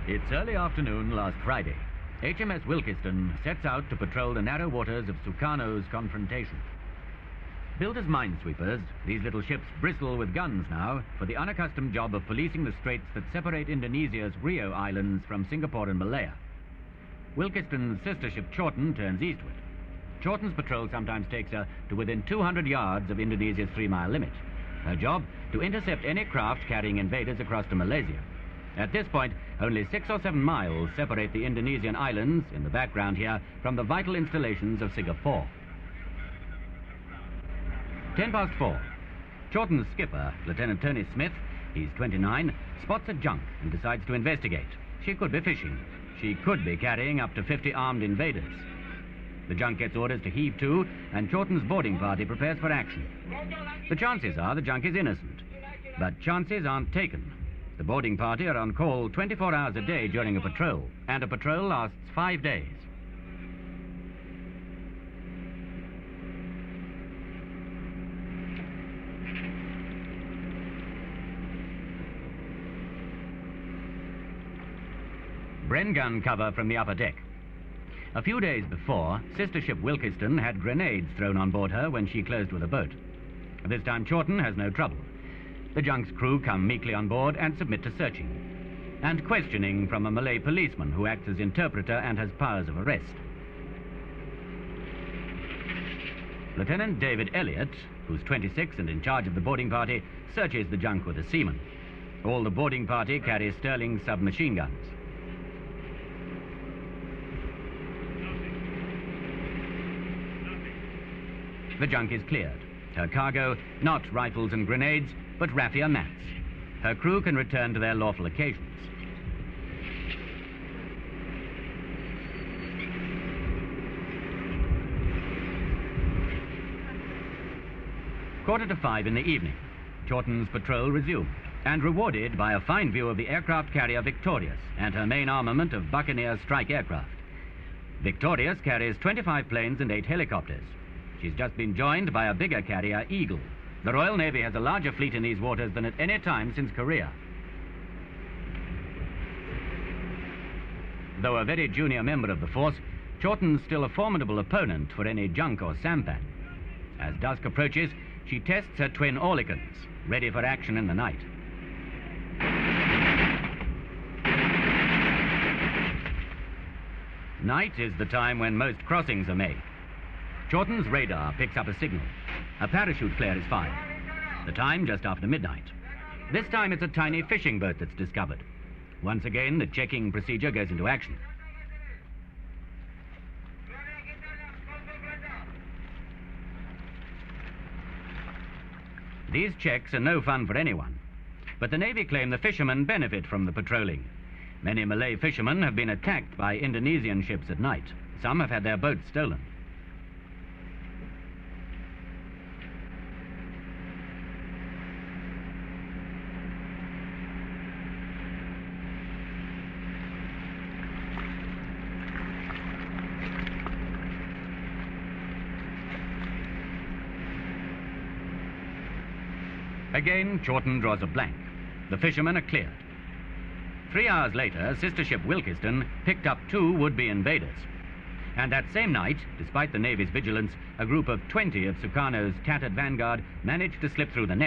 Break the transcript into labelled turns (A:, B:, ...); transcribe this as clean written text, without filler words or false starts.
A: It's early afternoon last Friday. HMS Wilkieston sets out to patrol the narrow waters of Sukarno's Confrontation. Built as minesweepers, these little ships bristle with guns now for the unaccustomed job of policing the straits that separate Indonesia's Rio Islands from Singapore and Malaya. Wilkieston's sister ship Chawton turns eastward. Chawton's patrol sometimes takes her to within 200 yards of Indonesia's 3-mile limit. Her job, to intercept any craft carrying invaders across to Malaysia. At this point, only 6 or 7 miles separate the Indonesian islands, in the background here, from the vital installations of Singapore. 4:10. Chawton's skipper, Lieutenant Tony Smith, he's 29, spots a junk and decides to investigate. She could be fishing. She could be carrying up to 50 armed invaders. The junk gets orders to heave to, and Chawton's boarding party prepares for action. The chances are the junk is innocent, but chances aren't taken. The boarding party are on call 24 hours a day during a patrol, and a patrol lasts 5 days. Bren gun cover from the upper deck. A few days before, sister ship Wilkieston had grenades thrown on board her when she closed with a boat. This time Chawton has no trouble. The junk's crew come meekly on board and submit to searching and questioning from a Malay policeman who acts as interpreter and has powers of arrest. Lieutenant David Elliott, who's 26 and in charge of the boarding party, searches the junk with a seaman. All the boarding party carry Sterling submachine guns. The junk is cleared. Her cargo, not rifles and grenades, but raffia mats. Her crew can return to their lawful occasions. Quarter to 5 in the evening. Chawton's patrol resumed, and rewarded by a fine view of the aircraft carrier Victorious and her main armament of Buccaneer strike aircraft. Victorious carries 25 planes and 8 helicopters. She's just been joined by a bigger carrier, Eagle. The Royal Navy has a larger fleet in these waters than at any time since Korea. Though a very junior member of the force, Chawton's still a formidable opponent for any junk or sampan. As dusk approaches, she tests her twin Orlikans, ready for action in the night. Night is the time when most crossings are made. Chawton's radar picks up a signal. A parachute flare is fired. The time just after midnight. This time it's a tiny fishing boat that's discovered. Once again, the checking procedure goes into action. These checks are no fun for anyone. But the Navy claim the fishermen benefit from the patrolling. Many Malay fishermen have been attacked by Indonesian ships at night. Some have had their boats stolen. Again, Chawton draws a blank. The fishermen are cleared. 3 hours later, sister ship Wilkieston picked up 2 would-be invaders. And that same night, despite the Navy's vigilance, a group of 20 of Sukarno's tattered vanguard managed to slip through the net.